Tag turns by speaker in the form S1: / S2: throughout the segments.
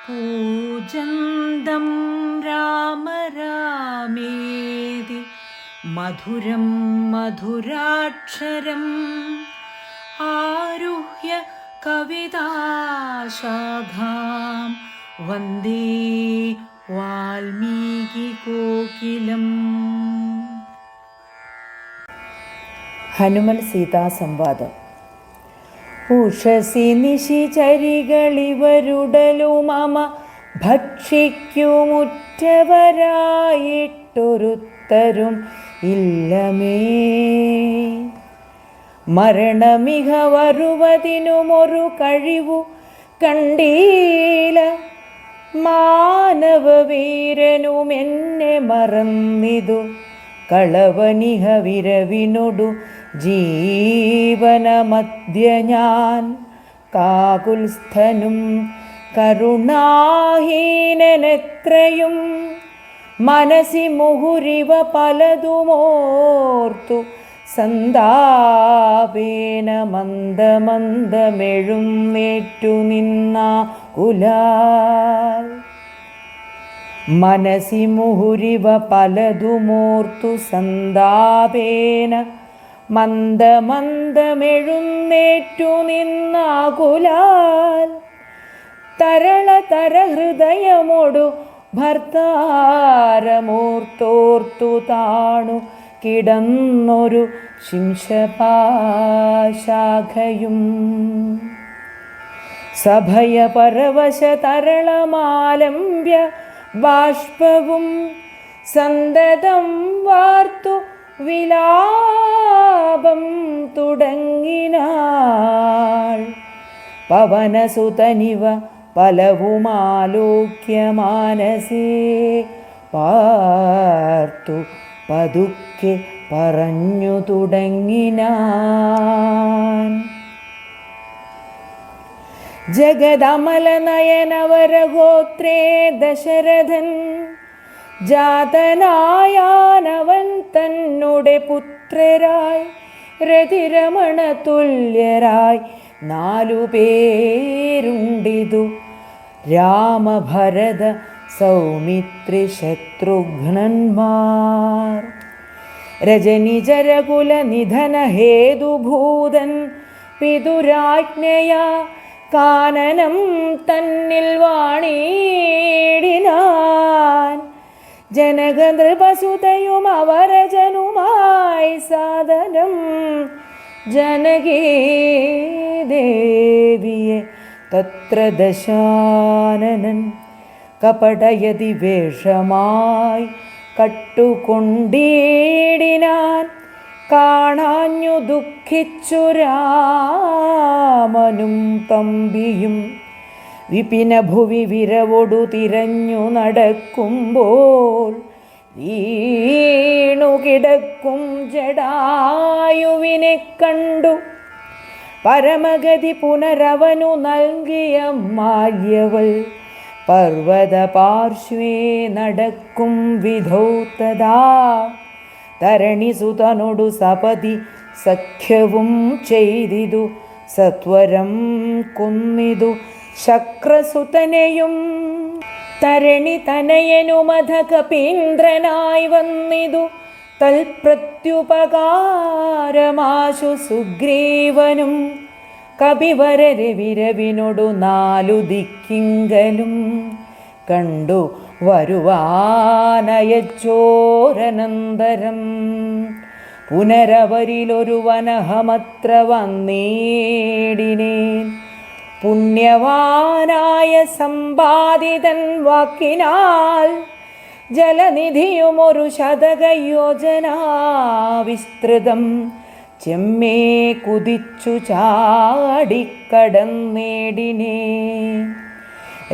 S1: पूजन्तं राम रामेति मधुरं मधुराक्षरम् आरुह्य कविताशाखां वन्दे वाल्मीकिकोकिलम्.
S2: ഹനുമൽ സീതാ സംവാദം. ഉഷസി നിശിചരികളിവരുടലു മമ ഭക്ഷിക്കുമുറ്റവരായിട്ടൊരുത്തരും ഇല്ലമേ. മരണമിഹ വരുവതിനുമൊരു കഴിവു കണ്ടീല. മാനവവീരനുമെന്നെ മറന്നിതു കളവനിഹ വിരവിനൊടു ജീവനമധ്യ ഞാൻ. കാകുൽസ്ഥനും കരുണാഹീനനെത്രയും മനസി മുഹുരിവ പലതുമോർത്തു സന്താപേന മന്ദമന്ദമെഴുന്നേറ്റു നിന്നാ കുലാൽ. മനസി മുഹുരിവ പലതുമോർത്തു സന്താപേന മന്ദമന്ദമെഴുന്നേറ്റു നിന്നാകുലാൽ. തരളതര ഹൃദയമോടു ഭർത്താരമോർത്തോർത്തു താണു കിടന്നൊരു ശിംശപാശാഖയും. സഭയപരവശ തരളമാലംബ്യ ബാഷ്പവും സന്തതം വാർത്തു വിലാപം തുടങ്ങിനാൾ. പവനസുതനിവ പലവുമാലോക്യ മാനസേ പാർത്തു പതുക്കെ പറഞ്ഞു തുടങ്ങിനാൻ. ജഗദമലനയനവരഗോത്രേ ദശരഥൻ ജാതനായാനവൻ തന്നുടെ പുത്രരായി രതിരമണ തുല്യരായി 4 പേരുണ്ടിതു. രാമഭരത സൗമിത്രി ശത്രുഘ്നന്മാർ. രജനിജരകുല നിധന ഹേതുഭൂതൻ പിതുരാജ്ഞയാ കാനനം തന്നിൽ വാണിടിനാൻ. ജനകനൃപസുതയും അവരജനുമായി സാദരം ജനകീ ദേവിയെ തത്ര ദശാനനൻ കപടയതി വേഷമായി കട്ടുകൊണ്ടിടിനാൻ. കാണാഞ്ഞു ദുഃഖിച്ചു രാമനും തമ്പിയും വിപിനഭുവി വിരവൊടു തിരഞ്ഞു നടക്കുമ്പോൾ വീണു കിടക്കും ജടായുവിനെ കണ്ടു. പരമഗതി പുനരവനു നൽകിയ മാല്യവൾ പർവ്വത പാർശ്വേ നടക്കും വിധൗ തഥാ തരണിസുതനൊടു സപതി സഖ്യവും ചെയ്തിതു. സത്വരം കൊന്നിതു ശക്രസുതനെയും. തരണി തനയനുമധ കപീന്ദ്രനായി വന്നിതു. തൽപ്രത്യുപകാരമാശു സുഗ്രീവനും കപിവരരെ വിരവിനൊടു 4 ദിക്കിങ്കലും കണ്ടു വരുവാനയച്ചോരനന്തരം. പുനരവരിലൊരു വനഹമത്ര വന്നേടിനേൻ. പുണ്യവാനായ സമ്പാദിതൻ വാക്കിനാൽ ജലനിധിയുമൊരു ശതകയോജനാ വിസ്തൃതം ചെമ്മേ കുതിച്ചു ചാടിക്കടന്നേടിനേ.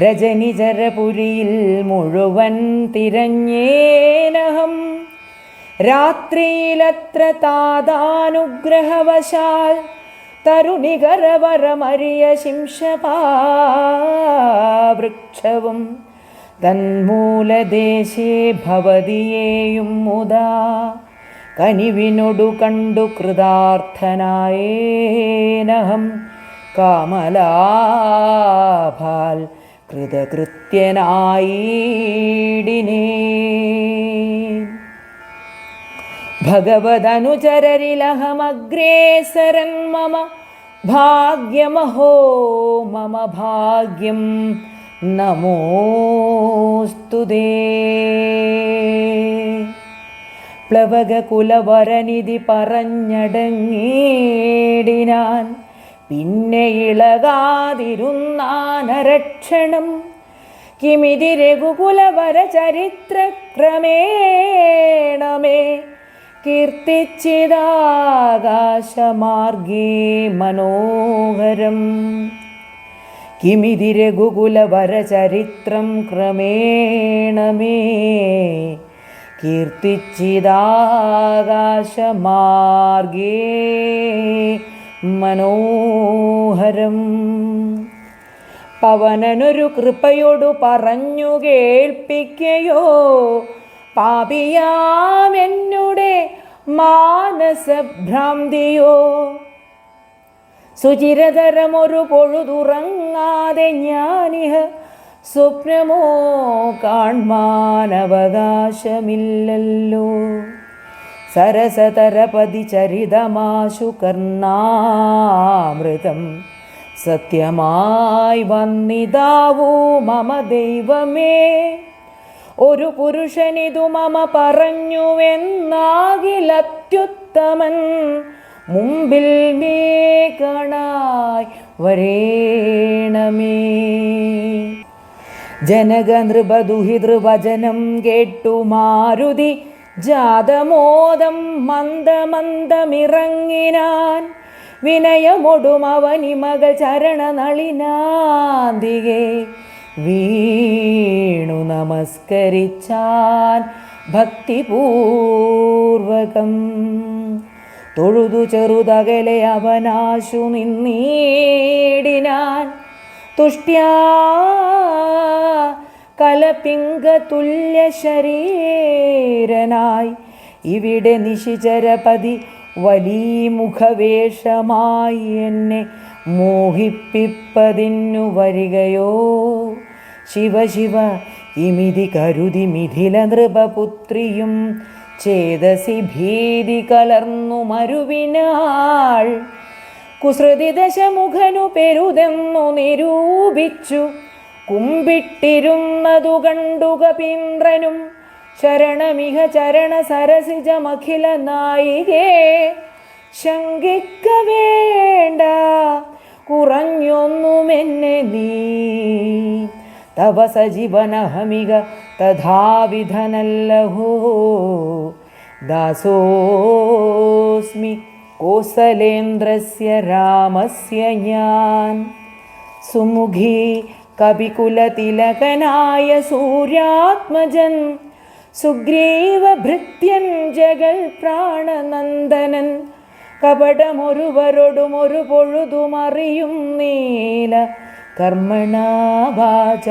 S2: രജനിചരപുരിയിൽ മുഴുവൻ തിരഞ്ഞേനഹം. രാത്രിയിലത്ര താതാനുഗ്രഹവശാൽ തരുണികരവരമരിയ ശിംശപാവൃക്ഷവും തന്മൂലദേശേ ഭവതിയേയും മുദാ കനിവിനൊടു കണ്ടു കൃതാർത്ഥനായേനഹം. കാമലാഭാൽ കൃതകൃത്യനായിടിനേ. ഭഗവദനുചരരിലഹമഗ്രേസരൻ മമ ഭാഗ്യമഹോ മമ ഭാഗ്യം നമോസ്തുതേ. പ്ലവകകുലവരനിധി പറഞ്ഞടങ്ങിയിടിനാൻ, പിന്നെ ഇളകാതിരുന്നാനരക്ഷണം. കിമിതി രഘുകുലവര ചരിത്രക്രമേണമേ കീർത്തിച്ചിതാകാശമാർഗേ മനോഹരം. കിമിതി രഘുകുലവര ചരിത്രം ക്രമേണമേ കീർത്തിച്ചിതാകാശമാർഗേ മനോഹരം. പവനനൊരു കൃപയോടു പറഞ്ഞു കേൾപ്പിക്കയോ, പാപിയാമെന്നുടെ മാനസഭ്രാന്തിയോ. സുചിരതരമൊരു പൊഴുതുറങ്ങാതെ ഞാനിഹ സ്വപ്നമോ കാൺമാനവകാശമില്ലല്ലോ. സരസതരപതി ചരിതമാശു കർണാമൃതം സത്യമായി വന്നിതാവൂ മമ ദൈവമേ. ഒരു പുരുഷനിതു മമ പറഞ്ഞുവെന്നാകിലത്യുത്തമൻ, മുമ്പിൽ മേ കാണായി വരേണമേ. ജനകനൃപദുഹിതൃവചനം കേട്ടു മാരുതി ജാതമോദം മന്ദമന്ദമിറങ്ങിനാൻ. വിനയമൊടുമവനിമകൾ ചരണനളിനാന്തികെ വീണു നമസ്കരിച്ചാൻ ഭക്തിപൂർവകം. തൊഴുതു ചെറുതകലെ അവനാശു നിന്നീടിനാൻ. തുഷ്ട്യാ കലപിംഗതുല്യ ശരീരനായി ഇവിടെ നിശിചരപതി വലിമുഖവേഷമായി എന്നെ മോഹിപ്പിപ്പതിന്നു വരികയോ. ശിവ ശിവ ഇമിതി കരുതി മിഥില നൃപപുത്രിയും ചേതസി ഭീതി കലർന്നു മരുവിനാൾ. കുസൃതി ദശമുഖനു പെരുതെന്നു നിരൂപിച്ചു കുമ്പിട്ടിരുന്നതു കണ്ടു കപീന്ദ്രനും. ശരണമിഹ ചരണ സരസിജമഖില നായികേ, ശങ്കിക്ക വേണ്ട കുറഞ്ഞൊന്നുമെന്നെ നീ. തവ സജീവനഹമിക തഥാവിധനല്ലഹോ. ദാസോസ്മി കോസലേന്ദ്രസ്യ രാമസ്യ ഞാൻ. സുമുഖി കപികുലതിലകനായ സൂര്യാത്മജൻ, സുഗ്രീവഭൃത്യൻ ജഗൽ പ്രാണനന്ദനൻ. കപടമൊരുവരോടുമൊരു പൊഴുതുമറിയും നീല കർമ്മണാ വാച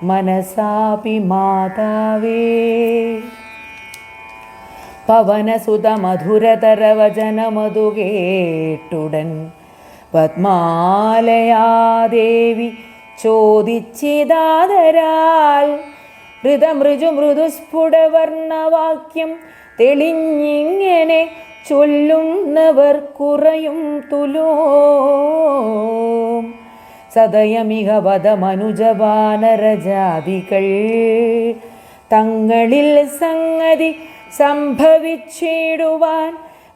S2: മനസാപി മാതാവേ. പവനസുത മധുരതരവചനമതു കേട്ടുടൻ പത്മാലയാദേവി ചോദിച്ചിതാദരാൽ. ഹൃതമൃജു മൃദുസ്ഫുടവർണവാക്യം തെളിഞ്ഞിങ്ങനെ ചൊല്ലുന്നവർ കുറയും തുലോം. സദയമിഹ വദമനുജവാനരജാതികൾ തങ്ങളിൽ സംഗതി സംഭവിച്ചിടുവാൻ.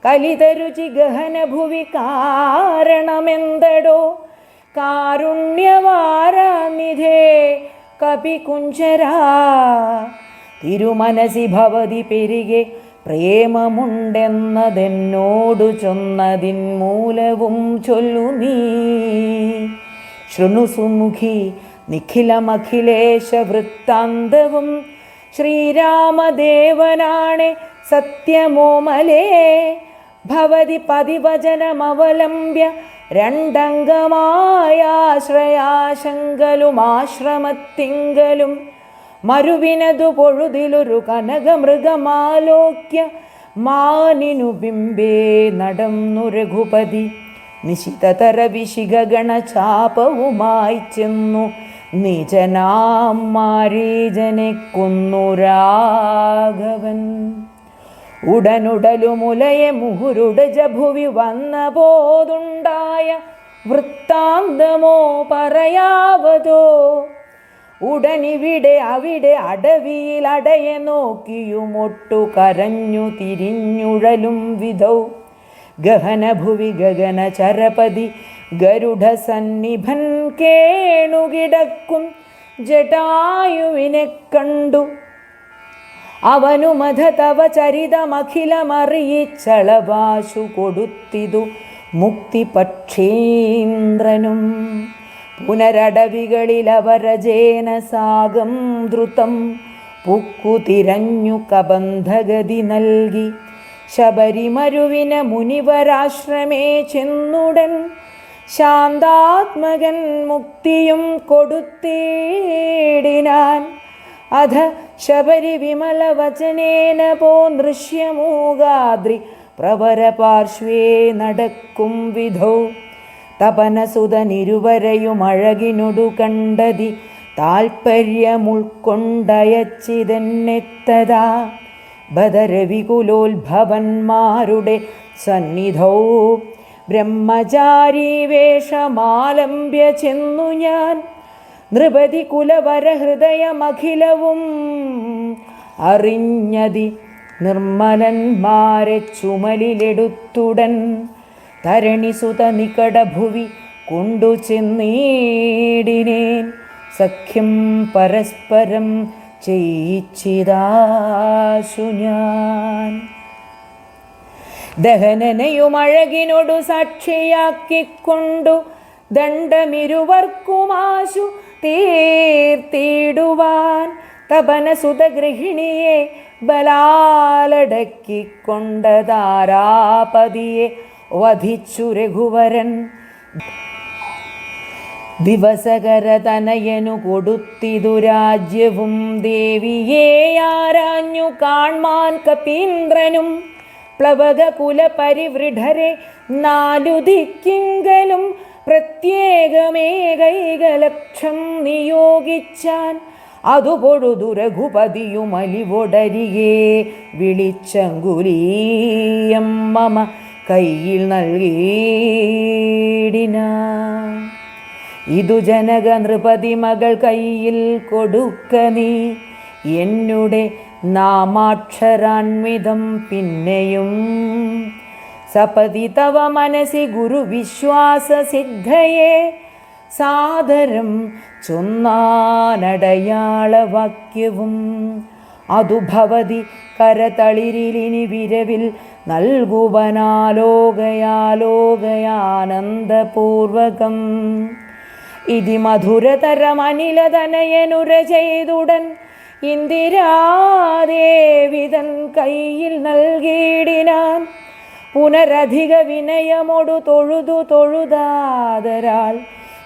S2: കലിതരുചി ഗഹനഭുവി കാരണമെന്തടോ. കാരുണ്യവാരാനിധേ കപികുഞ്ചരാ. തിരുമനസി ഭവതി പെരികെ പ്രേമമുണ്ടെന്നതെന്നോടു ചൊന്നതിൻ മൂലവും ചൊല്ലു നീ. ശൃണു സുമുഖി നിഖിലമഖിലേശ വൃത്താന്തവും. ശ്രീരാമദേവനാണെ സത്യമോമലേ. ഭവതി പതിവചനമവലംബ്യ രണ്ടംഗമായാശ്രയാശങ്കലും ആശ്രമത്തിങ്കലും. മരുവിനതു പൊഴുതിലൊരു കനകമൃഗമാലോക്യ മാനിനു ബിംബേ നടന്നു രഘുപതി. നിശിതതര വിശിഖഗണചാപവുമായി ചെന്നു നീചനാം മാരീജനെ കൊന്നു രാഘവൻ. ഉടനുടലുമുലയെ മുഹുരുടെ ജഭുവി വന്ന പോതുണ്ടായ വൃത്താന്തമോ പറയാവതോ. ഉടനിവിടെ അവിടെ അടവിയിൽ അടയെ നോക്കിയുമൊട്ടു കരഞ്ഞു തിരിഞ്ഞുഴലും വിധൗ. ഗഹനഭുവി ഗഗന ചരപതി ഗരുഡ സന്നിഭൻ കേണുകിടക്കും ജടായുവിനെ കണ്ടു. അവനുമധ തവ ചരിതമഖിലമറിയിച്ചളവാശു കൊടുത്തിതു മുക്തിപക്ഷീന്ദ്രനും. പുനരടവികളിലവരജേന സാഗം ദ്രുതം പുക്കുതിരഞ്ഞു കബന്ധഗതി നൽകി. ശബരിമരുവിന മുനിവരാശ്രമേ ചെന്നുടൻ ശാന്താത്മകൻ മുക്തിയും കൊടുത്തേടിനാൻ. അധ ശബരി വിമല വചനേന പോ ദൃശ്യമൂകാദ്രി പ്രവരപാർശ്വേ നടക്കും വിധൗ. തപനസുതനിരുവരെയും അഴകിനൊടു കണ്ടതി താൽപര്യമുൾക്കൊണ്ടയച്ചിതെന്നെത്തതാ. ബദരവികുലോത്ഭവന്മാരുടെ സന്നിധൗ ബ്രഹ്മചാരി വേഷമാലംബ്യ ചെന്നു ഞാൻ. നൃപതി കുലവരഹൃദയമഖിലവും അറിഞ്ഞതി നിർമ്മലന്മാരെ ചുമലിലെടുത്തുടൻ. തരണിസുത നികടഭുവി കൊണ്ടു ചെന്നീടിനേൻ. സഖ്യം പരസ്പരം ചെയ്യിച്ചിതാശു ഞാൻ. ദഹനനയുമഴകിനോടു സാക്ഷിയാക്കിക്കൊണ്ടു ദണ്ഡമിരുവർക്കുമാശു തീർത്തിടുവാൻ. തപനസുതഗൃഹിണിയെ ബലാലടക്കിക്കൊണ്ടതാരാപതിയെ വധിച്ചു രഘുവരൻ. ദിവസകരതനയനു കൊടുത്തിതു രാജ്യവും ദേവിയെ ആരാഞ്ഞു കാൺമാൻ കപീന്ദ്രനും. പ്ലവകകുല പരിവൃഢരെ നാലു ദിക്കിങ്കലും പ്രത്യേകമേകൈകലക്ഷം നിയോഗിച്ചാൻ. അതുപൊഴുതു രഘുപതിയുമലിവൊടരികെ വിളിച്ചങ്കുലീയം മമ കയ്യിൽ നൽകിയിടിനാൻ. ഇതു ജനക നൃപതി മകൾ കയ്യിൽ കൊടുക്ക നീ. എന്നുടെ നാമാക്ഷരാൻവിധം പിന്നെയും സപതി തവ മനസി ഗുരുവിശ്വാസ സിദ്ധയെ സാദരം ചൊന്നാനടയാളവാക്യവും. അതു ഭവതി കരതളിരിലിനി വിരവിൽ നൽകുവനാലോകയാലോകയാനന്ദപൂർവകം. ഇതി മധുരതരമനിലതനയനുര ചെയ്തുടൻ ഇന്ദിരാദേവിതൻ കയ്യിൽ നൽകിയിടിനാൻ. പുനരധിക വിനയമൊടു തൊഴുതു തൊഴുതാതരാൾ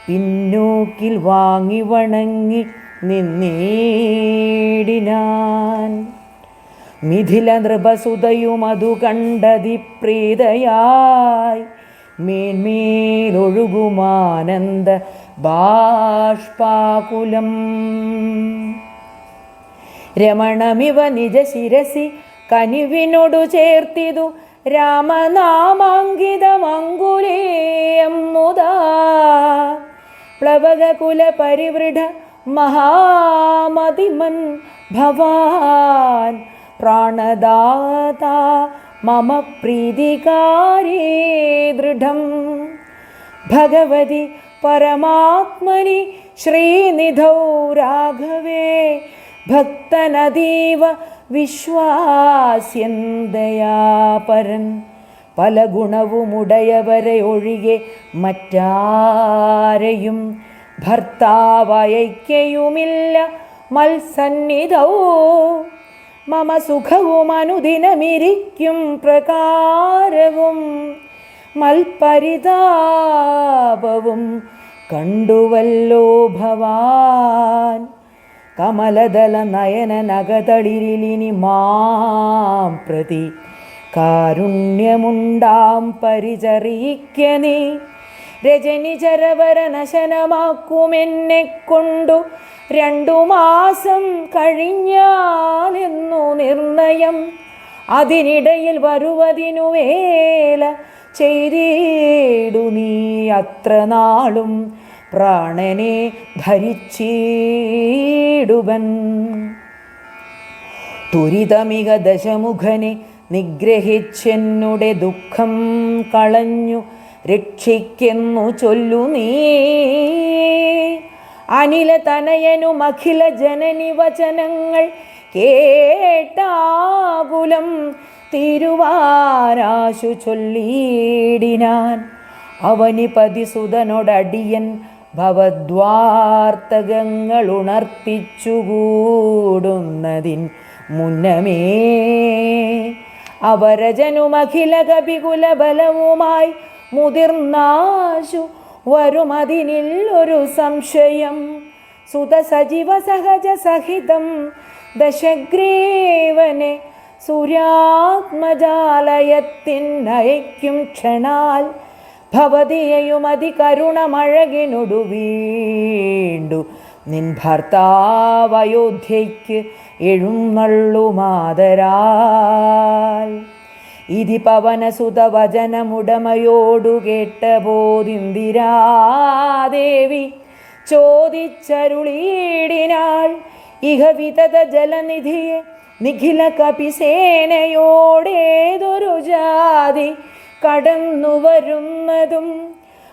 S2: പിന്നോക്കിൽ വാങ്ങി വണങ്ങി നിന്നീടിനാൻ. മിഥില നൃപസുതയുമതു കണ്ടതി പ്രീതയായി മേന്മേലൊഴുകുമാനന്ദ ബാഷ്പാകുലം. രമണമിവ നിജ ശിരസി കനിവിനോടു ചേർത്തിതു രാമനാമാങ്കിതമങ്കുലേയം മുദാ. പ്ലവകകുല പരിവൃഢ മഹാമതിമൻ ഭവാൻ പ്രാണദാതാ മമ പ്രീതികാരേ ദൃഢം. ഭഗവതി പരമാത്മനി ശ്രീനിധൗ രാഘവേ ഭക്തനതീവ വിശ്വാസ്യൻ ദയാപരൻ. പല ഗുണവുമുടയവരെ ഒഴികെ മറ്റാരെയും ഭർത്താവയയ്ക്കയുമില്ല മത്സന്നിധൗ. മമ സുഖവും അനുദിനമിരിക്കും പ്രകാരവും മൽപരിതാപവും കണ്ടുവല്ലോ ഭവാൻ. കമലദല നയന നഗതളിരിലിനി മാം പ്രതി കാരുണ്യമുണ്ടാം പരിചറിയിക്ക നീ. രജനിചരവര നശനമാക്കുമെന്നെ കൊണ്ടു 2 മാസം കഴിഞ്ഞാലെന്നു നിർണയം. അതിനിടയിൽ വരുവതിനു വേല ചെയ്തിടു നീ അത്ര നാളും പ്രാണനെ ധരിച്ചിടുവൻ. തുരിതമിക ദശമുഖനെ നിഗ്രഹിച്ചെന്നുടെ ദുഃഖം കളഞ്ഞു രക്ഷിക്കെന്നു ചൊല്ലു നീ. അനില തനയനും അഖില ജനനി വചനങ്ങൾ കേട്ടാകുലം തിരുവാരാശു ചൊല്ലിയിടിനാൻ. അവനിപതിസുതനോടടിയൻ ഭവദ്വാർത്തകങ്ങൾ ഉണർത്തിച്ചുകൂടുന്നതിൻ മുന്നമേ അവരജനുമഖില കപികുല ബലവുമായി മുതിർന്നാശു വരുമതിനിൽ ഒരു സംശയം. സുത സജീവ സഹജ സഹിതം ദശഗ്രീവനെ സൂര്യാത്മജാലയത്തിനയക്കും ക്ഷണാൽ ഭവതിയെയും അതികരുണമഴകിനൊടു വീണ്ടു നിൻ ഭർത്താവയോധ്യയ്ക്ക് എഴുന്നള്ളുമാതരാൽ. ഇതി പവനസുതവചനമുടമയോടു കേട്ടബോധിന്ദിരാദേവി ചോദിച്ചരുളീടിനാൾ. ഇഹ വിതത ജലനിധിയെ നിഖില കപിസേനയോടേതൊരു ജാതി കടന്നു വരുന്നതും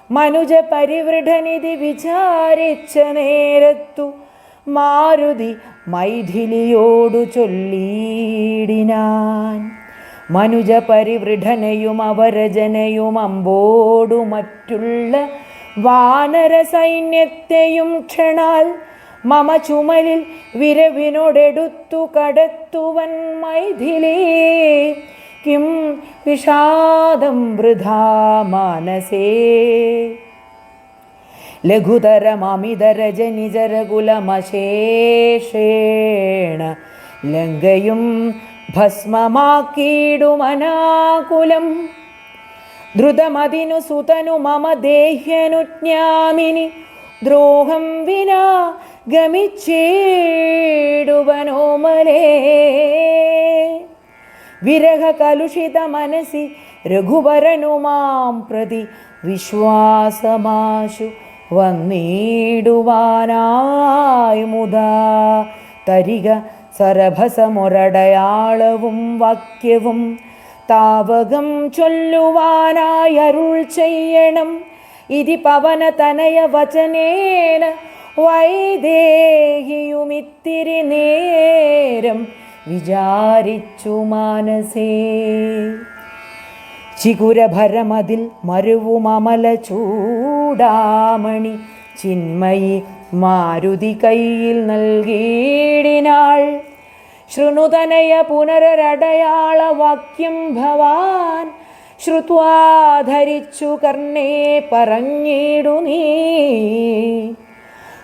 S2: മനുജ പരിവൃഢനിധി വിചാരിച്ച നേരത്തു മാരുതി മൈഥിലിയോടു ചൊല്ലിയിടിനാൻ. മനുജ പരിവൃഢനയും അവരജനയും അമ്പോടു മറ്റുള്ള വാനര സൈന്യത്തെയും ക്ഷണാൽ മമ ചുമലിൽ വിരവിനോടെടുത്തു കടത്തുവൻ മൈഥിലി. കിം വിഷാദം വൃഥാ മാനസേ ലഘുതരമമിതരജനിജരകുലമശേഷേണ ലങ്കയും ഭസ്മമാക്കിയിടുമനാകുലം. ദ്രുതമതിനു സുതനു മമ ദേഹ്യനുജ്ഞാമിനി ദ്രോഹം വിനാ ഗമിച്ചേടുവനോമലേ. വിരഹ കലുഷിത മനസി രഘുവരനുമാം പ്രതി വിശ്വാസമാശു വന്നിടുവാനായി മുതാ തരിക സരഭസമൊരടയാളവും വാക്യവും താവകം ചൊല്ലുവാനായി അരുൾ ചെയ്യണം. ഇതി പവനതനയ വചനേന വൈദേഹിയുമിത്തിരി നേരം വിചാരിച്ചു മാനസേ. ചികുരഭരമതിൽ മരുവുമമല ചൂടാമണി ചിന്മയി മാരുതി കയ്യിൽ നൽകിയിടിനാൾ. ശൃണുതനയ പുനരടയാള വാക്യം ഭവാൻ ശ്രുത്വാ ധരിച്ചു കർണേ പറഞ്ഞിടു നീ.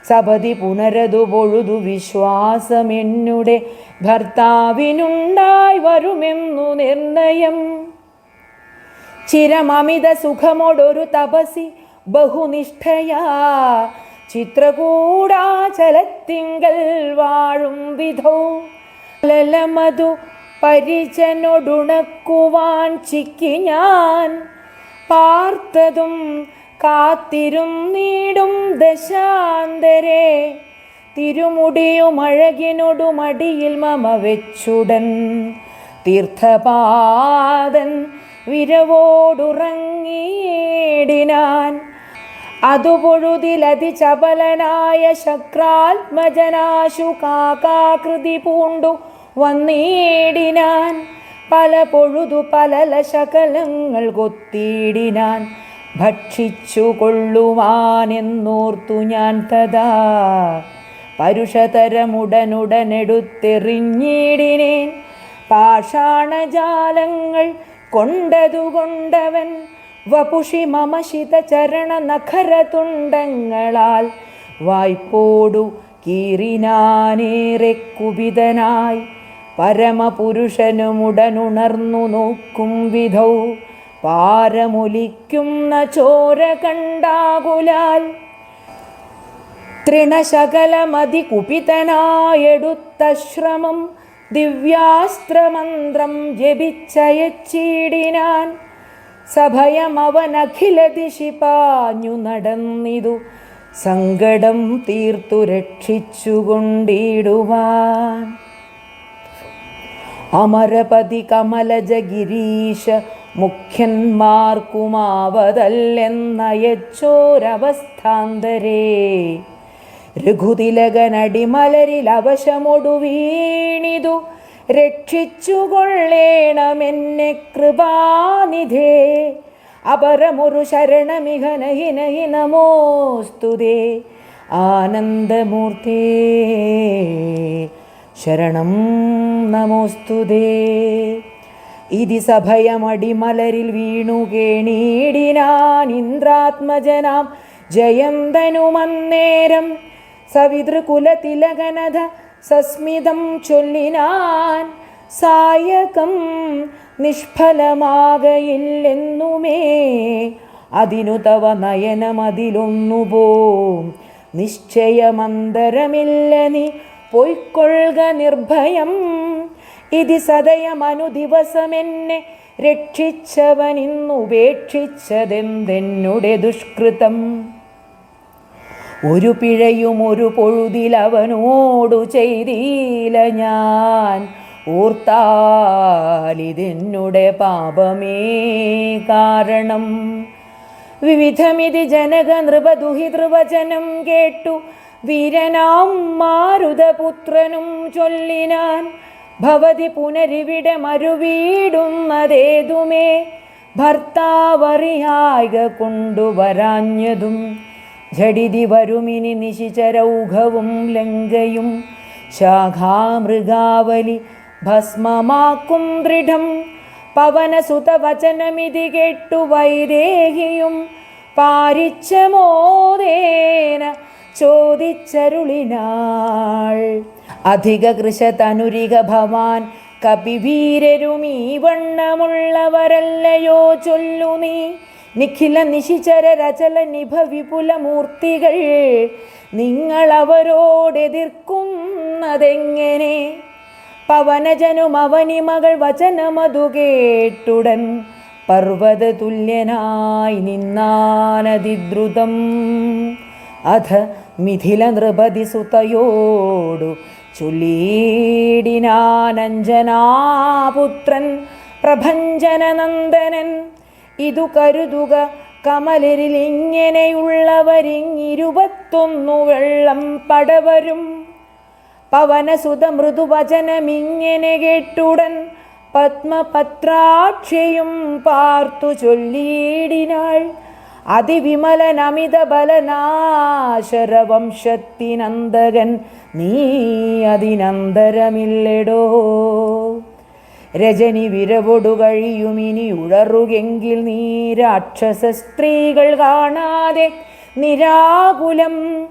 S2: സപതി പുനരതു പൊഴുതു വിശ്വാസമെന്നുടെ ഭർത്താവിനുണ്ടായി വരുമെന്നു നിർണയം. ചിരമമിത സുഖമോടൊരു തപസി ബഹുനിഷ്ഠയാ ചിത്രകൂടാചലത്തിങ്കൽ വാഴും വിധോ ലലമതു പരിചനൊടുണക്കുവാൻ ചിക്കി ഞാൻ പാർത്തതും കാത്തിരുന്നീടും ദശാന്തരേ. തിരുമുടിയുമഴകിനൊടുമടിയിൽ മമ വെച്ചുടൻ തീർത്ഥപാദൻ വിരവോടുറങ്ങിയിടിനാൻ. അതുപൊഴുതിലതി ചപലനായ ശക്രാത്മജനാശു കാകാകൃതി പൂണ്ടു വന്നിടിനാൻ. പല പൊഴുതു പലല ശകലങ്ങൾ കൊത്തിയിടിനാൻ. ഭക്ഷിച്ചു കൊള്ളുവാനെന്നോർത്തു ഞാൻ തഥാ പരുഷതരമുടനുടനെടുത്തെറിഞ്ഞിടിനേൻ. പാഷാണജാലങ്ങൾ കൊണ്ടതുകൊണ്ടവൻ വപുഷി മമശിത ചരണ നഖര തുണ്ടങ്ങളാൽ വായ്പോടു കീറിനാനേറെ കുപിതനായി പരമപുരുഷനുമുടനുണർന്നു നോക്കും വിധൗ പാരമൊലിക്കുന്ന ചോര കണ്ടാകുലാൽ തൃണശകലമതി കുപിതനായെടുത്ത ശ്രമം ദിവ്യാസ്ത്രമന്ത്രം ജപിച്ചയച്ചിടിനാൻ. സഭയമവനഖില ദിശി പാഞ്ഞു നടന്നിതു സങ്കടം തീർത്തു രക്ഷിച്ചുകൊണ്ടിടുവാൻ. അമരപതി കമലജ ഗിരീശ മുഖ്യന്മാർക്കുമാവതല്ലെന്നയച്ചോരവസ്ഥാന്തരേ രഘുതിലകനടിമലരിൽ അവശമൊടു വീണിതു രക്ഷിച്ചുകൊള്ളേണമെന്നെ കൃപാനിധേ. അപരമൊരു ശരണമിഹനഹിനഹി നമോസ്തുതേ ആനന്ദമൂർത്തേ ശരണം നമോസ്തുതേ. ഇതി സഭയമടിമലരിൽ വീണു കേണീടിനാൻ ഇന്ദ്രാത്മജനാം ജയന്തനുമന്നേരം. സവിതൃകുലതിലകനധ സസ്മിതം ചൊല്ലിനാൻ സായകം നിഷ്ഫലമാകയില്ലെന്നുമേ. അതിനു തവ നയനമതിലൊന്നുപോം നിശ്ചയമന്തരമില്ല നീ പൊയ്ക്കൊള്ളുക നിർഭയം. ഇതി സദയമനു ദിവസമെന്നെ രക്ഷിച്ചവനിന്നുപേക്ഷിച്ചതെന്തെന്നുടെ ദുഷ്കൃതം. ഒരു പിഴയും ഒരു പൊഴുതിലവനോടു ചെയ്തില്ല ഞാൻ. ഓർത്താലിതെന്നുടെ പാപമേ കാരണം. വിവിധമിതി ജനക നൃപദുഹിതൃവചനം കേട്ടു വീരനാം മാരുതപുത്രനും ചൊല്ലിനാൻ. ഭവതി പുനരിവിടെ മരുവീടുന്നതേതുമേ ഭർത്താവറിയായിക കൊണ്ടുവരാഞ്ഞതും. ജഡിതി വരുമിനി നിശിചരൗഘവും ലങ്കയും ശാഖാമൃഗാവലി ഭസ്മമാക്കും ദൃഢം. പവനസുതവചനമിതി കേട്ടു വൈദേഹിയും പാരിച്ച മോദേന ചോദിച്ചരുളിനാൾ. അധിക കൃശതനുരിക ഭവാൻ കപിവീരരുമീ വണ്ണമുള്ളവരല്ലയോ ചൊല്ലു നീ. നിഖില നിശിചര രചല നിഭ വിപുലമൂർത്തികൾ നിങ്ങളവരോടെതിർക്കുന്നതെങ്ങനെ. പവനജനും അവനി മകൾ വചനമതു കേട്ടുടൻ പർവ്വത തുല്യനായി നിന്നാനതിദ്രുതം. അധ മിഥില നൃപതി സുതയോടു ചൊല്ലിയിടിനാനഞ്ജനാപുത്രൻ പ്രഭഞ്ജനനന്ദനൻ. ഇതു കരുതുക കമലരിൽ ഇങ്ങനെയുള്ളവരിങ്ങിരുപത്തൊന്നു വെള്ളം പടവരും. പവനസുത മൃദുവചനമിങ്ങനെ കേട്ടുടൻ പത്മപത്രാക്ഷയും പാർത്തു ചൊല്ലിയിടിനാൾ. അതിവിമലനമിത ബലനാശരവംശത്തിനന്തകൻ നീ അതിനന്തരമില്ലെടോ. രജനി വിരവൊടു കഴിയുമിനി ഉഴറുകെങ്കിൽ നീ രാക്ഷസ സ്ത്രീകൾ കാണാതെ നിരാകുലം.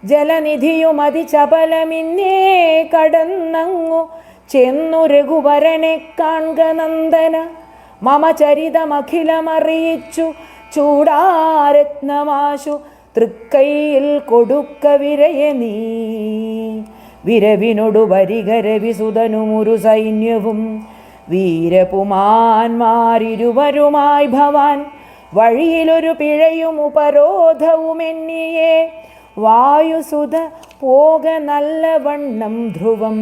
S2: ജലനിധിയുമതി ചപലമിന്നേ കടന്നങ്ങു ചെന്നു രഘുവരനെ കാൺക നന്ദന. മമ ചരിതമഖിലമറിയിച്ചു ചൂടാരത്നമാശു തൃക്കൈയിൽ കൊടുക്ക വിരയ നീ. വിരവിനൊടു വരികരവിസുതനുമൊരു സൈന്യവും വീരപുമാന്മാരിരുവരുമായി ഭവാൻ. വഴിയിലൊരു പിഴയും ഉപരോധവുമെന്നിയെ വായുസുത പോക നല്ലവണ്ണം ധ്രുവം.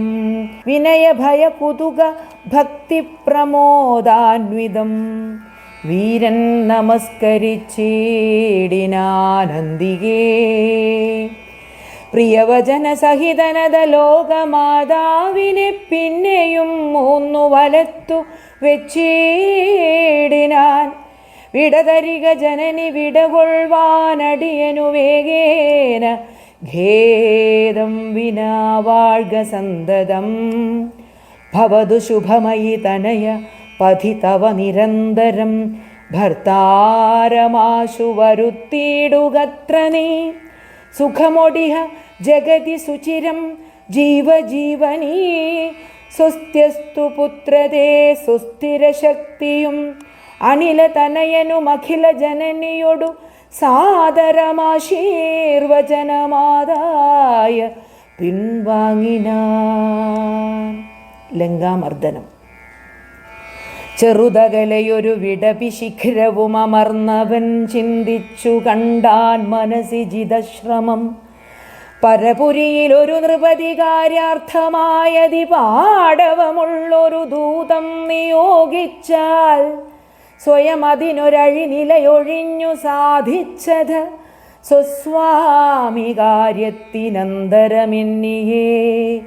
S2: വിനയഭയ കുതുക ഭക്തിപ്രമോദാന്വിതം വീരൻ നമസ്കരിച്ചിടിനാനന്ദികേ. പ്രിയവചന സഹിതനത ലോകമാതാവിനെ പിന്നെയും മൂന്നു വലത്തു വെച്ചിടിനാൻ. വിടതരിക ജനനി വിടകൊള്ളുവാനടിയനു വേഗേന ഖേദം വിനാ വാഴ്ക സന്തതം. ഭവതു ശുഭമയി തനയ പതിതവ നിരന്തരം. ഭർത്താരമാശു വരുത്തിയിടുകത്ര നീ. സുഖമൊടിഹ ജഗതി സുചിരം ജീവജീവനീ. സ്വസ്ത്യസ്തു പുത്രതേ സുസ്ഥിരശക്തിയും അനില തനയനും അഖില ജനനിയൊടു സാദരമാശീർവചനമാതായ പിൻവാങ്ങിനാൻ. ലങ്കാമർദ്ദനം. ചെറുതകലയൊരു വിടപി ശിഖരവും അമർന്നവൻ ചിന്തിച്ചു കണ്ടാൻ മനസ്സി ജിതശ്രമം. പരപുരിയിലൊരു നൃപതി കാര്യാർത്ഥമായതി പാടവമുള്ളൊരു ദൂതം നിയോഗിച്ചാൽ സ്വയം അതിനൊരഴിനിലയൊഴിഞ്ഞു സാധിച്ചത് സ്വസ്വാമി കാര്യത്തിനന്തരമെന്നിയേ.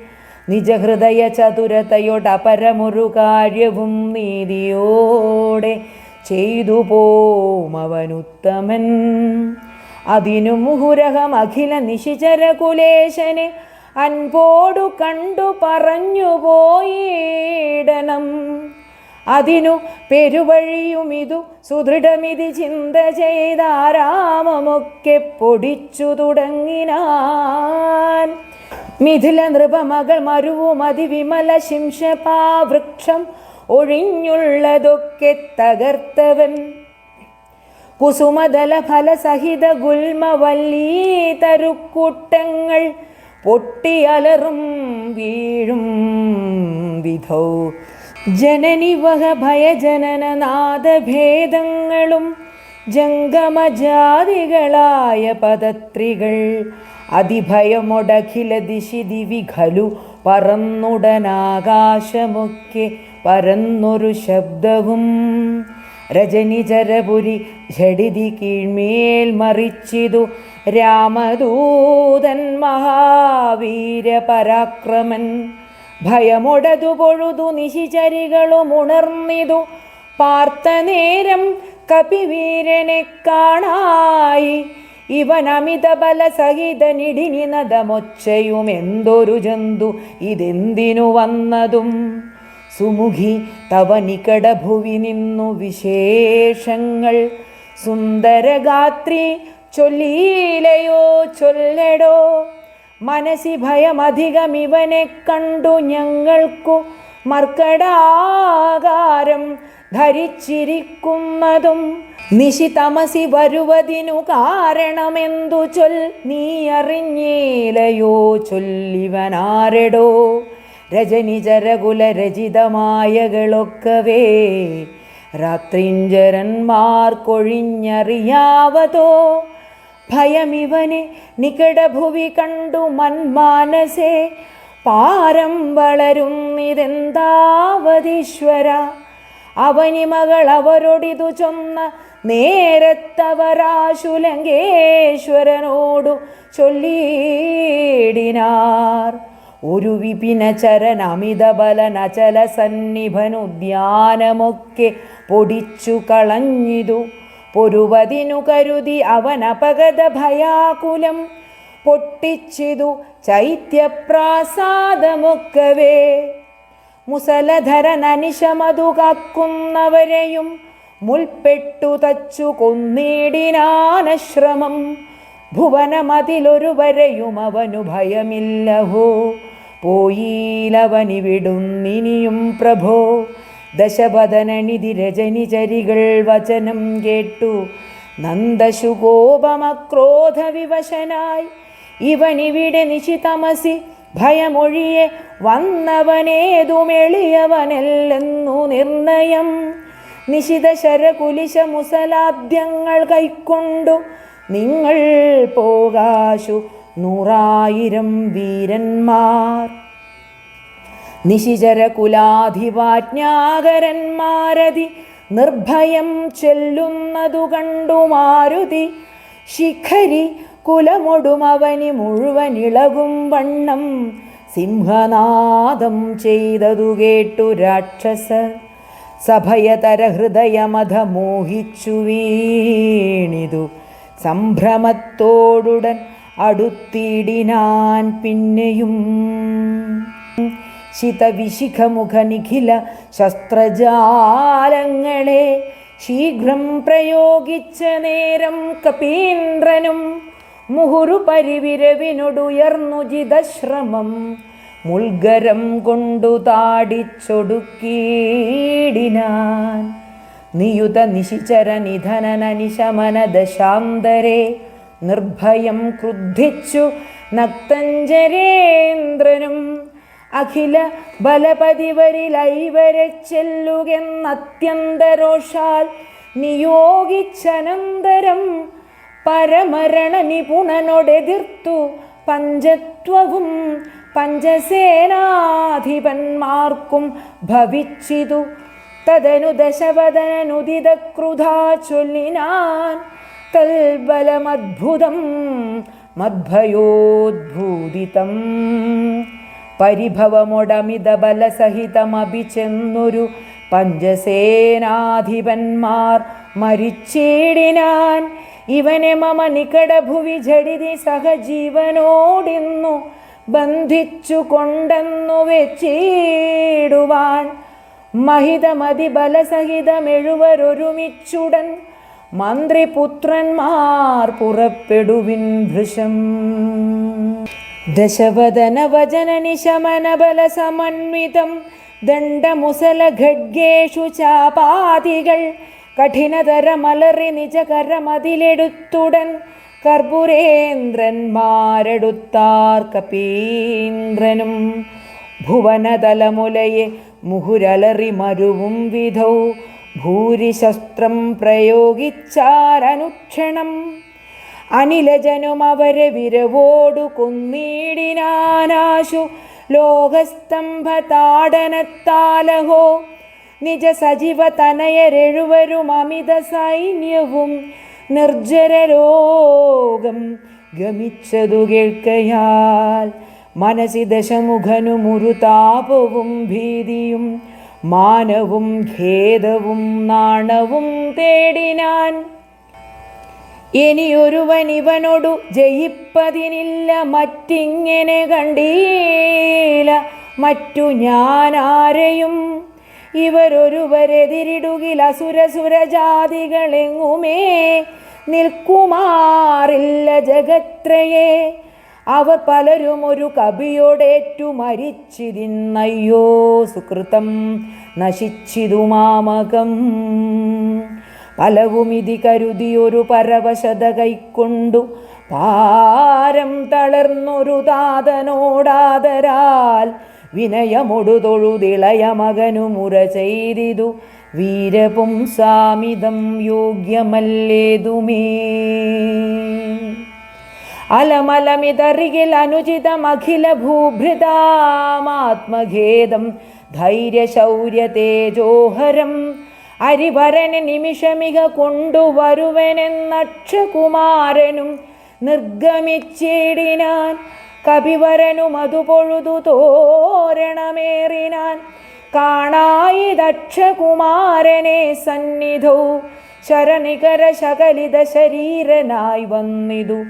S2: നിജഹൃദയ ചതുരതയൊടപരമൊരു കാര്യവും നീതിയോടെ ചെയ്തു പോമവനുത്തമൻ. അതിനു മുഹുരഹം അഖില നിശിചരകുലേശനെ അൻപോടു കണ്ടു പറഞ്ഞു പോയിടണം. അതിനു പെരുവഴിയുമിതു സുദൃഢമിതി ചിന്ത ചെയ്താരാമമൊക്കെ പൊടിച്ചു തുടങ്ങിനാൻ. മിഥില നൃപമകൾ മരുവും അതിവിമല ശിംശപാവൃക്ഷം ഒഴിഞ്ഞുള്ളതൊക്കെ തകർത്തവൻ. കുസുമദല ഫലസഹിത ഗുൽമവല്ലീ തരുക്കൂട്ടങ്ങൾ പൊട്ടിയലറും വീഴും വിധൗ. ജനനിവഹ ഭയജനനനാദഭേദങ്ങളും ജംഗമജാതികളായ പദത്രികൾ അതിഭയമൊടഖില ദിശി ദിവി ഖലു പറന്നുടനാകാശമൊക്കെ പരന്നൊരു ശബ്ദവും. രജനിചരപുരി ഝടിതി കീഴ്മേൽ മറിച്ചിതു രാമദൂതൻ മഹാവീര പരാക്രമൻ. ഭയമൊടതു പൊഴുതു നിശിചരികളും ഉണർന്നിതു പാർത്ത നേരം കപിവീരനെ കാണായി. ഇവൻ അമിത ബല സഹിത നിടിനി നദമൊച്ചയും എന്തൊരു ജന്തു ഇതെന്തിനു വന്നതും. സുമുഖി തവ നികടഭുവി നിന്നു വിശേഷങ്ങൾ സുന്ദരഗാത്രി ചൊല്ലീലയോ ചൊല്ലടോ. മനസ്സി ഭയമധികമിവനെ കണ്ടു ഞങ്ങൾക്കു മർക്കടാകാരം ധരിച്ചിരിക്കുന്നതും. നിശി തമസി വരുവതിനു കാരണമെന്തു ചൊൽ നീ അറിഞ്ഞേലയോ ചൊല്ലിവനാരെടോ. രജനിചരകുല രചിതമായകളൊക്കവേ രാത്രിഞ്ചരന്മാർക്കൊഴിഞ്ഞറിയാവതോ. ഭയമിവനെ നികടഭുവി കണ്ടു മന്മാനസേ പാരം വളരുന്നിതെന്താവതീശ്വര. അവനിമകൾ അവരൊടിതു ചൊന്ന നേരത്തവരാശുലങ്കേശ്വരനോടു ചൊല്ലിയിടിനാർ. ഒരു വിപിനചരൻ അമിതബലനചല സന്നിഭനുദ്യാനമൊക്കെ പൊടിച്ചു കളഞ്ഞിതു. പൊരുവതിനു കരുതി അവൻ അപഗത ഭയാകുലം പൊട്ടിച്ചിതു ചൈത്യപ്രാസാദമൊക്കവേ. മുസലധരനനിശമതു കാക്കുന്നവരെയും മുൽപ്പെട്ടു തച്ചു കൊന്നിടിനാനശ്രമം. ഭുവനമതിലൊരുവരെയും അവനു ഭയമില്ലഹോ. പോയിലവനിവിടുന്നിനിയും പ്രഭോ. ദശപദനനിധി രജനിചരികൾ വചനം കേട്ടു നന്ദശുകോപമക്രോധവിവശനായി. ഇവനിവിടെ നിശിതമസി ഭയമൊഴിയെ വന്നവനേതുമെളിയവനല്ലെന്നു നിർണയം. നിശിത ശരകുലിശ മുസലാദ്യങ്ങൾ കൈക്കൊണ്ടു നിങ്ങൾ പോകാശു 100,000 വീരന്മാർ. നിശിചര കുലാധിപാജ്ഞാകരന്മാരതി നിർഭയം ചെല്ലുന്നതു കണ്ടു മാരുതി. ശിഖരി കുലമൊടുമവനി മുഴുവൻ ഇളകും വണ്ണം സിംഹനാദം ചെയ്തതു കേട്ടു രാക്ഷസർ. സഭയതര ഹൃദയമധ മോഹിച്ചു വീണിതു. സംഭ്രമത്തോടുടൻ അടുത്തിടിനാൻ പിന്നെയും. ശിതവിശിഖമുഖ നിഖില ശസ്ത്രജാലങ്ങളെ ശീഘ്രം പ്രയോഗിച്ച നേരം കപീന്ദ്രനും മുഹുരു പരിവിരവിനൊടുയർന്നു ജിതശ്രമം മുൾഗരം കൊണ്ടു താടിച്ചൊടുക്കിയിടിനാൻ. നിയുത നിശിചര നിധനനിശമന ദശാന്തരേ നിർഭയം ക്രുദ്ധിച്ചു നക്തഞ്ചരേന്ദ്രനും അഖില ബലപതിവരിലൈവരെ ചെല്ലുകെന്നത്യന്തരോഷാൽ നിയോഗിച്ചനന്തരം പരമരണ നിപുണനോടെതിർത്തു പഞ്ചത്വവും പഞ്ചസേനാധിപന്മാർക്കും ഭവിച്ചിതു. തദനു ദശവദനുദിത ക്രുധാ ചൊല്ലിനാൻ തൽബലമദ്ഭുതം മദ്ഭയോദ്ഭൂതിതം. പരിഭവമൊടമിത ബലസഹിതമഭിച്ചെന്നൊരു പഞ്ചസേനാധിപന്മാർ മരിച്ചിടിനാൻ. ഇവനെ മമ നികടഭുവി ജഡിതി സഹജീവനോടിന്നു ബന്ധിച്ചു കൊണ്ടെന്നു വെച്ചിടുവാൻ. മഹിതമതി ബലസഹിതമെഴുവരൊരുമിച്ചുടൻ മന്ത്രിപുത്രന്മാർ പുറപ്പെടുവിൻ ഭൃശം. ദശവദന വചന നിശമന ബലസമന്വിതം ദണ്ഡമുസല ഖഡ്ഗേഷു ചാപാദികൾ കഠിനതരമലറി നിജകരമതിലെടുത്തുടൻ കർപ്പുരേന്ദ്രന്മാരെടുത്താർ കപീന്ദ്രനും. ഭുവനതലമുലയെ മുഹുരലറി മരുവും വിധൗ ഭൂരിശസ്ത്രം പ്രയോഗിച്ചാരനുക്ഷണം. അനിലജനും അവരെ വിരവോടു കൊന്നിടിനാനാശു ലോകസ്തംഭതാടനത്താലഹോ. നിജ സജീവ തനയരെഴുവരും അമിത സൈന്യവും നിർജ്ജരരോഗം ഗമിച്ചതു കേൾക്കയാൽ മനസി ദശമുഖനുമുരു താപവും ഭീതിയും മാനവും ഖേദവും നാണവും തേടിനാൻ. ഇനിയൊരുവൻ ഇവനോടു ജയിപ്പതിനില്ല മറ്റിങ്ങനെ കണ്ടീല മറ്റു ഞാനാരെയും. ഇവരൊരുവരെതിരിടുകിൽ അസുരസുരജാതികളെങ്ങുമേ നിൽക്കുമാറില്ല ജഗത്രയേ. അവർ പലരും ഒരു കവിയോടേറ്റു മരിച്ചിരിന്നയ്യോ സുകൃതം നശിച്ചിതു മാമകം. പലവുമിതി കരുതിയൊരു പരവശത കൈക്കൊണ്ടു പാരം തളർന്നൊരു താതനോടാദരാൽ വിനയമൊടു തൊഴുതിളയ മകനു മുര ചെയ്തിതു വീരപുംസാമിതം യോഗ്യമല്ലേതുമേ. അലമലമിതറികിൽ അനുചിതമഖില ഭൂഭൃതാമാത്മഖേദം ധൈര്യശൗര്യതേജോഹരം. അരിവരന് നിമിഷമിക കൊണ്ടുവരുവനെന്നക്ഷകുമാരനും നിർഗമിച്ചിടിനാൻ. കപിവരനും അതു പൊഴുതു തോരണമേറിനാൻ. കാണായി ദക്ഷകുമാരനെ സന്നിധൗ ശരനികര ശകലിത ശരീരനായി വന്നിതു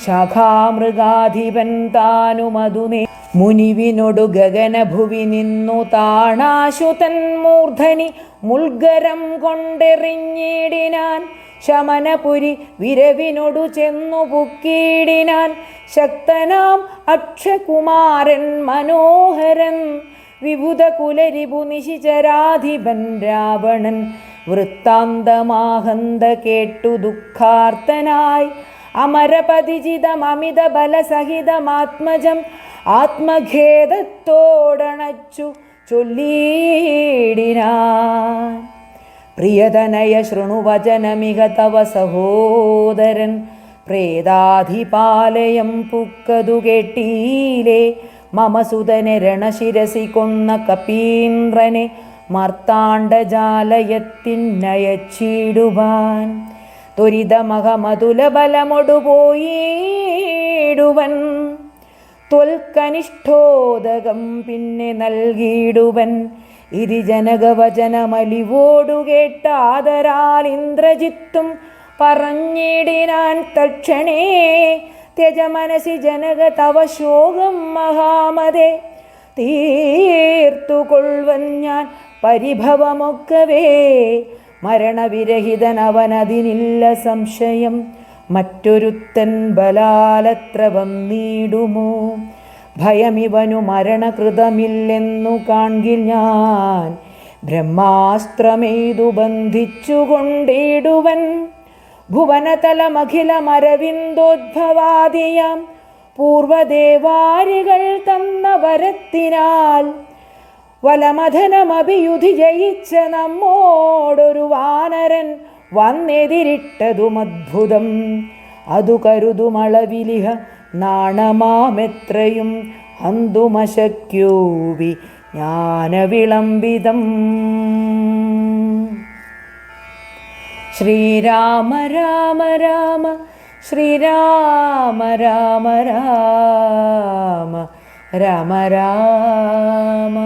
S2: ശാഖാമൃഗാധിപൻ താനുമതുമേ. മുനിവിനൊടു ഗഗനഭുവി നിന്നു താണാശുതൻ മൂർധനി മുൾഗരം കൊണ്ടെറിഞ്ഞിടിനാൻ. ശമനപുരി വിരവിനൊടു ചെന്നു പുക്കിയിടിനാൻ. ശക്തനാം അക്ഷകുമാരൻ മനോഹരൻ വിഭുത കുലരിപു നിശിചരാധിപൻ രാവണൻ വൃത്താന്തമാഹന്ത കേട്ടു ദുഃഖാർത്തനായി. അമരപതിജിതമമിത ബലസഹിതമാത്മജം ആത്മഖേദത്തോടണച്ചു ചൊല്ലിയിടിനാൻ. പ്രിയതനയ ശൃണുവചനമിക തവ സഹോദരൻ പ്രേതാധിപാലയം പുക്കതു കേട്ടീലേ. മമസുതനെ രണശിരസി കൊന്ന കപീന്ദ്രനെ മാർത്താണ്ഡജാലയത്തിനയച്ചിടുവാൻ. ത്വരിതമഹമതുലബലമൊടു പോയിടുവൻ. ത്വൽക്കനിഷ്ഠോദകം പിന്നെ നൽകിയിടുവൻ. ഇതി ജനകവചനമലിവോടു കേട്ടാദരാൽ ഇന്ദ്രജിത്തും പറഞ്ഞിടിനാൻ തക്ഷണേ. ത്യജമനസി ജനക തവ ശോകം മഹാമതേ. തീർത്തുകൊള്ളുവൻ ഞാൻ പരിഭവമൊക്കവേ. മരണവിരഹിതൻ അവനതിനില്ല സംശയം. മറ്റൊരുത്തൻ ബലാലത്ര വന്നിടുമോ. ഭയമിവനു മരണകൃതമില്ലെന്നു കാൺകിൽ ഞാൻ ബ്രഹ്മാസ്ത്രമേതു ബന്ധിച്ചുകൊണ്ടിടുവൻ ഭുവനതലമഖിലമരവിന്ദോദ്ഭവാദിയാം പൂർവദേവാരികൾ തന്ന വരത്തിനാൽ വലമഥനമഭിയുധി ജയിച്ച നമ്മോടൊരു വാനരൻ വന്നെതിരിട്ടതുമദ്ഭുതം. അതു കരുതുമളവിലിഹ നാണമാമെത്രയും ഹന്തുമശക്യോവി ജ്ഞാനവിളംബിതം. ശ്രീരാമ രാമ രാമ ശ്രീരാമ രാമ രാമ രാമ രാമ.